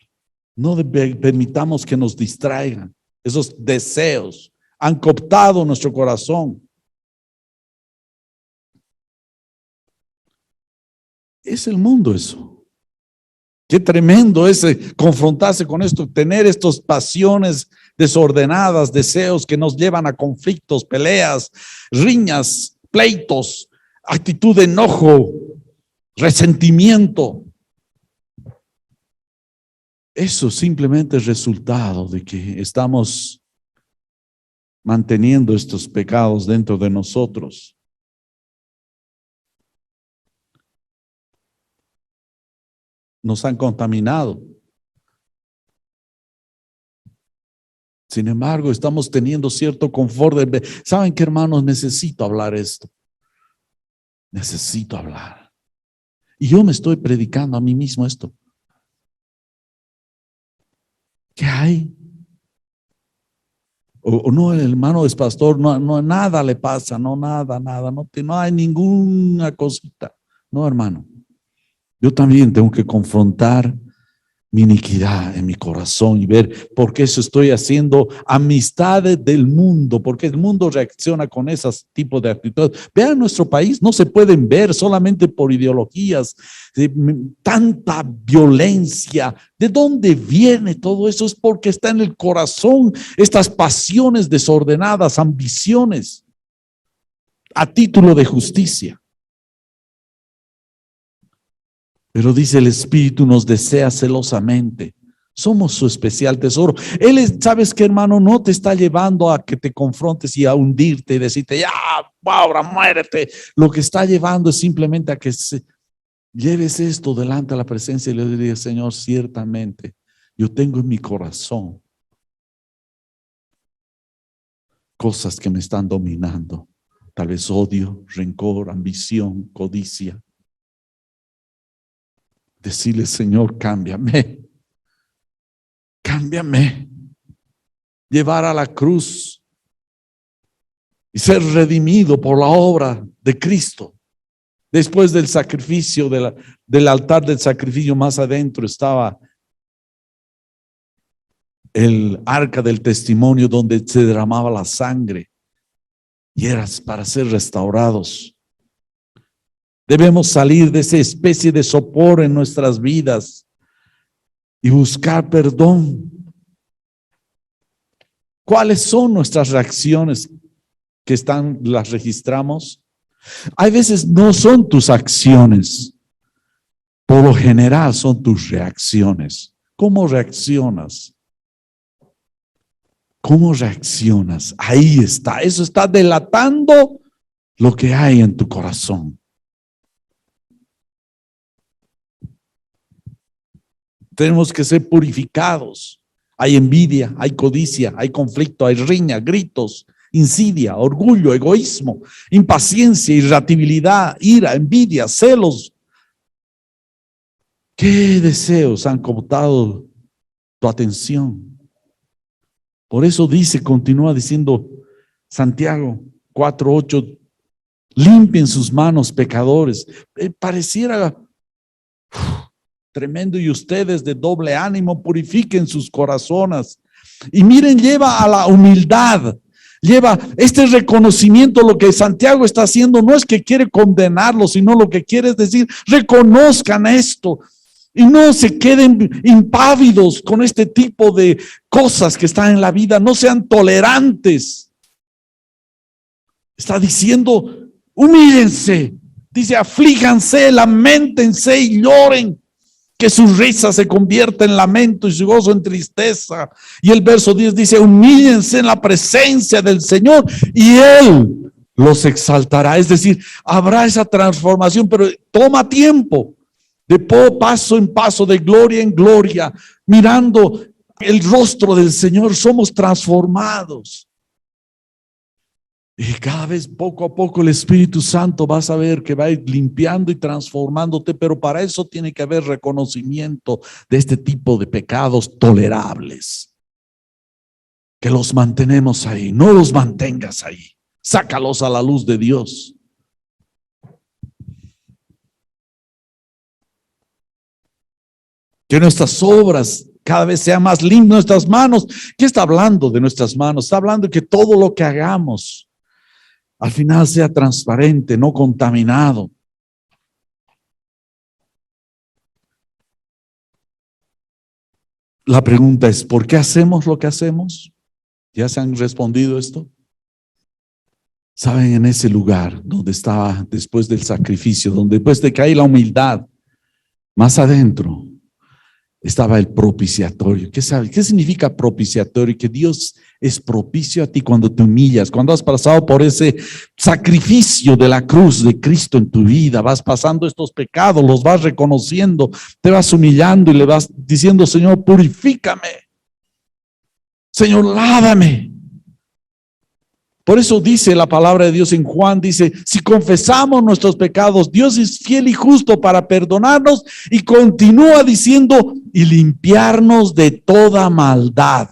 No permitamos que nos distraigan. Esos deseos han cooptado nuestro corazón. Es el mundo eso. Qué tremendo es confrontarse con esto, tener estas pasiones desordenadas, deseos que nos llevan a conflictos, peleas, riñas, pleitos, actitud de enojo, resentimiento. Eso simplemente es resultado de que estamos manteniendo estos pecados dentro de nosotros. Nos han contaminado. Sin embargo, estamos teniendo cierto confort. ¿Saben qué, hermanos? Necesito hablar esto. Necesito hablar. Y yo me estoy predicando a mí mismo esto. ¿Qué hay? O no, el hermano es pastor, no, nada le pasa, no, nada, no hay ninguna cosita. No, hermano. Yo también tengo que confrontar mi iniquidad en mi corazón y ver por qué eso estoy haciendo amistades del mundo, porque el mundo reacciona con esos tipos de actitudes. Vean nuestro país, no se pueden ver solamente por ideologías, tanta violencia. ¿De dónde viene todo eso? Es porque está en el corazón estas pasiones desordenadas, ambiciones, a título de justicia. Pero dice el Espíritu nos desea celosamente. Somos su especial tesoro. Él, ¿sabes qué, hermano? No te está llevando a que te confrontes y a hundirte y decirte, ya, ahora muérete. Lo que está llevando es simplemente a que lleves esto delante de la presencia y le digas, Señor, ciertamente, yo tengo en mi corazón cosas que me están dominando. Tal vez odio, rencor, ambición, codicia. Decirle, Señor, cámbiame. Cámbiame. Llevar a la cruz y ser redimido por la obra de Cristo. Después del sacrificio, del altar del sacrificio, más adentro estaba el arca del testimonio donde se derramaba la sangre y era para ser restaurados. Debemos salir de esa especie de sopor en nuestras vidas, y buscar perdón. ¿Cuáles son nuestras reacciones las registramos? Hay veces no son tus acciones, por lo general son tus reacciones. ¿Cómo reaccionas? ¿Cómo reaccionas? Ahí está, eso está delatando lo que hay en tu corazón. Tenemos que ser purificados. Hay envidia, hay codicia, hay conflicto, hay riña, gritos, insidia, orgullo, egoísmo, impaciencia, irritabilidad, ira, envidia, celos. ¿Qué deseos han cooptado tu atención? Por eso continúa diciendo Santiago 4:8, limpien sus manos, pecadores. Pareciera tremendo, y ustedes de doble ánimo purifiquen sus corazones. Y miren, lleva a la humildad, lleva este reconocimiento. Lo que Santiago está haciendo no es que quiere condenarlos, sino lo que quiere es decir, reconozcan esto y no se queden impávidos con este tipo de cosas que están en la vida, no sean tolerantes. Está diciendo, humíllense, dice, aflíjanse, lamentense y lloren. Que su risa se convierta en lamento y su gozo en tristeza. Y el verso 10 dice, humíllense en la presencia del Señor y Él los exaltará. Es decir, habrá esa transformación, pero toma tiempo. De paso en paso, de gloria en gloria, mirando el rostro del Señor, somos transformados. Y cada vez poco a poco el Espíritu Santo vas a ver que va a ir limpiando y transformándote, pero para eso tiene que haber reconocimiento de este tipo de pecados tolerables. Que los mantenemos ahí, no los mantengas ahí, sácalos a la luz de Dios. Que nuestras obras cada vez sean más limpias, nuestras manos. ¿Qué está hablando de nuestras manos? Está hablando de que todo lo que hagamos al final sea transparente, no contaminado. La pregunta es, ¿por qué hacemos lo que hacemos? ¿Ya se han respondido esto? Saben, en ese lugar donde estaba después del sacrificio, donde después de que hay la humildad, más adentro estaba el propiciatorio. ¿Qué sabe? ¿Qué significa propiciatorio? Que Dios es propicio a ti cuando te humillas, cuando has pasado por ese sacrificio de la cruz de Cristo en tu vida, vas pasando estos pecados, los vas reconociendo, te vas humillando y le vas diciendo, Señor, purifícame. Señor, lávame. Por eso dice la palabra de Dios en Juan, dice, si confesamos nuestros pecados, Dios es fiel y justo para perdonarnos, y continúa diciendo, y limpiarnos de toda maldad.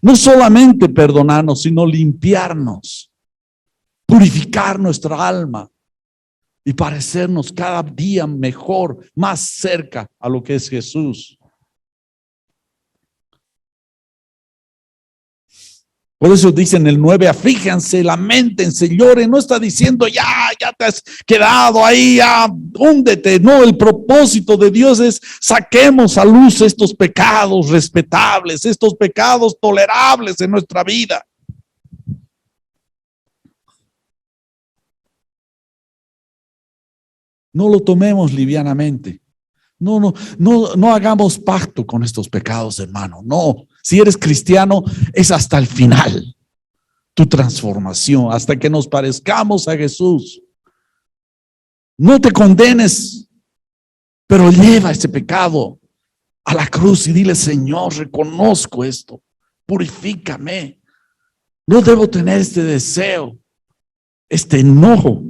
No solamente perdonarnos, sino limpiarnos, purificar nuestra alma y parecernos cada día mejor, más cerca a lo que es Jesús. Por eso dicen el 9, aflíjanse, lamentense, lloren. No está diciendo ya te has quedado ahí, ya húndete. No, el propósito de Dios es saquemos a luz estos pecados respetables, estos pecados tolerables en nuestra vida. No lo tomemos livianamente. No hagamos pacto con estos pecados, hermano. No, si eres cristiano es hasta el final tu transformación, hasta que nos parezcamos a Jesús. No te condenes, pero lleva ese pecado a la cruz y dile, Señor, reconozco esto, purifícame. No debo tener este deseo, este enojo.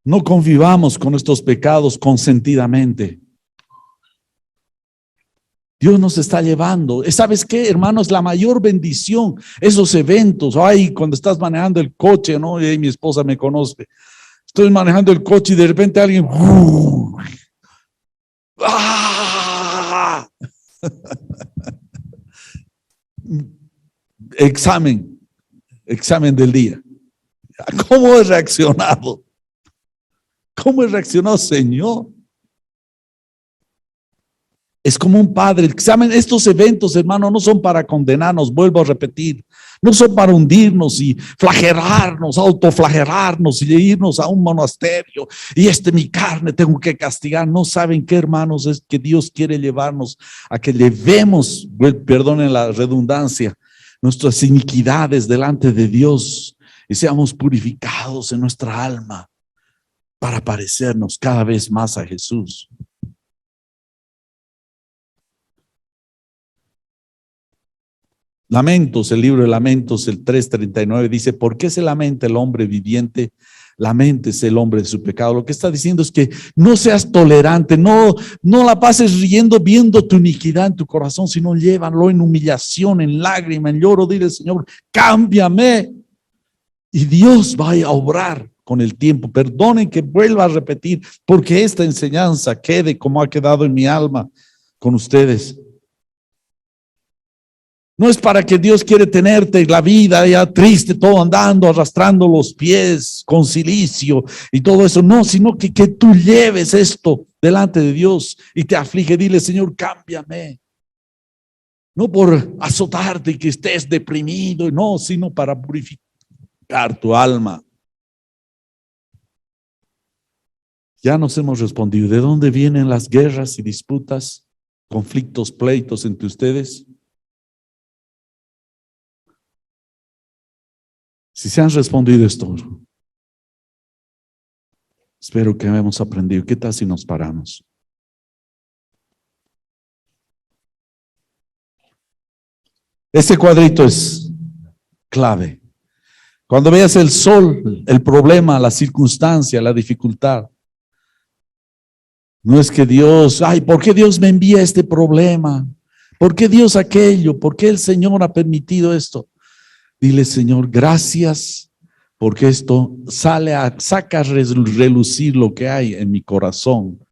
No convivamos con nuestros pecados consentidamente. Dios nos está llevando. ¿Sabes qué, hermanos? La mayor bendición, esos eventos. Ay, cuando estás manejando el coche, ¿no? Y mi esposa me conoce. Estoy manejando el coche y de repente alguien. ¡Ah! Examen del día. ¿Cómo he reaccionado? ¿Cómo he reaccionado, Señor? Es como un padre. ¿Saben? Estos eventos, hermano, no son para condenarnos, vuelvo a repetir. No son para hundirnos y flagelarnos, autoflagelarnos y irnos a un monasterio. Y mi carne tengo que castigar. No saben qué, hermanos, es que Dios quiere llevarnos a que llevemos, perdonen la redundancia, nuestras iniquidades delante de Dios y seamos purificados en nuestra alma para parecernos cada vez más a Jesús. Lamentos, el libro de Lamentos, el 3:39 dice: ¿por qué se lamenta el hombre viviente? Laméntese el hombre de su pecado. Lo que está diciendo es que no seas tolerante, no la pases riendo viendo tu iniquidad en tu corazón, sino llévalo en humillación, en lágrima, en lloro. Dile: Señor, cámbiame. Y Dios va a obrar con el tiempo. Perdonen que vuelva a repetir, porque esta enseñanza quede como ha quedado en mi alma con ustedes. No es para que Dios quiere tenerte la vida ya triste, todo andando, arrastrando los pies con cilicio y todo eso. No, sino que tú lleves esto delante de Dios y te aflige. Dile: Señor, cámbiame. No por azotarte y que estés deprimido, no, sino para purificar tu alma. Ya nos hemos respondido. ¿De dónde vienen las guerras y disputas, conflictos, pleitos entre ustedes? Si se han respondido esto, espero que hemos aprendido. ¿Qué tal si nos paramos? Este cuadrito es clave. Cuando veas el sol, el problema, la circunstancia, la dificultad, no es que Dios, ¿por qué Dios me envía este problema? ¿Por qué Dios aquello? ¿Por qué el Señor ha permitido esto? Dile: Señor, gracias, porque esto saca a relucir lo que hay en mi corazón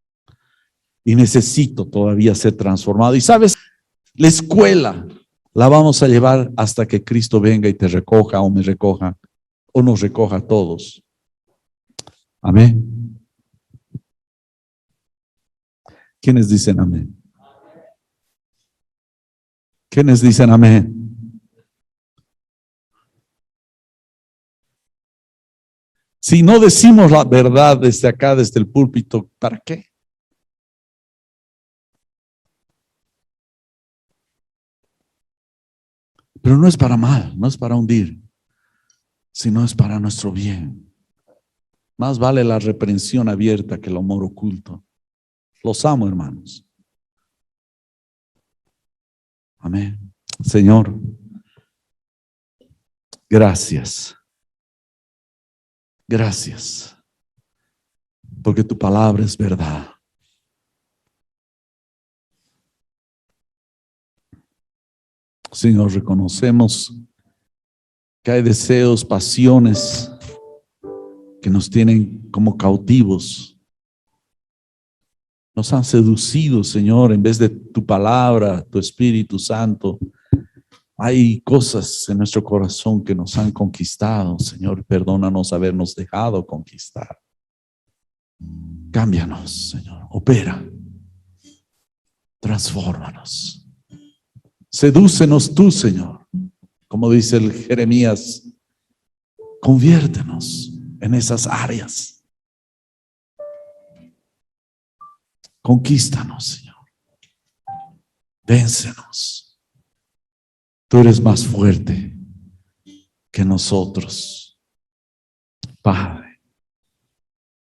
y necesito todavía ser transformado. Y sabes, la escuela la vamos a llevar hasta que Cristo venga y te recoja o me recoja o nos recoja a todos. Amén. ¿Quiénes dicen amén? ¿Quiénes dicen amén? Si no decimos la verdad desde acá, desde el púlpito, ¿para qué? Pero no es para mal, no es para hundir, sino es para nuestro bien. Más vale la reprensión abierta que el amor oculto. Los amo, hermanos. Amén. Señor, gracias. Gracias, porque tu palabra es verdad. Señor, reconocemos que hay deseos, pasiones que nos tienen como cautivos. Nos han seducido, Señor, en vez de tu palabra, tu Espíritu Santo. Hay cosas en nuestro corazón que nos han conquistado. Señor, perdónanos habernos dejado conquistar. Cámbianos, Señor. Opera. Transfórmanos. Sedúcenos tú, Señor. Como dice el Jeremías, conviértenos en esas áreas. Conquístanos, Señor. Véncenos. Tú eres más fuerte que nosotros. Padre,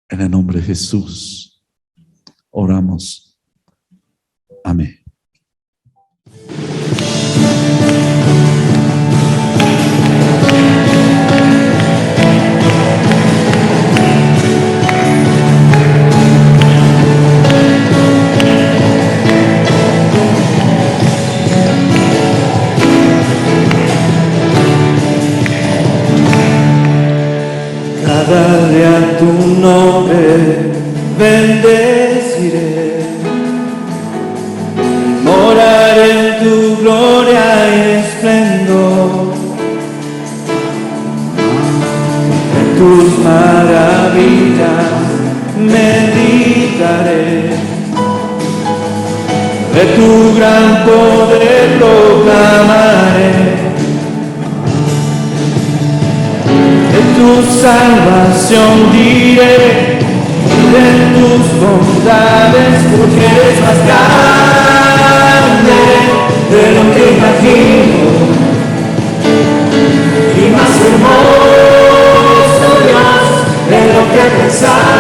en el nombre de Jesús, oramos. Amén. Cada día tu nombre bendeciré, moraré en tu gloria y esplendor, en tu maravillas meditaré, de tu gran poder proclamaré, de tu salvación diré, de tus bondades, porque eres más grande de lo que imagino y más hermoso, Dios, de lo que pensaba.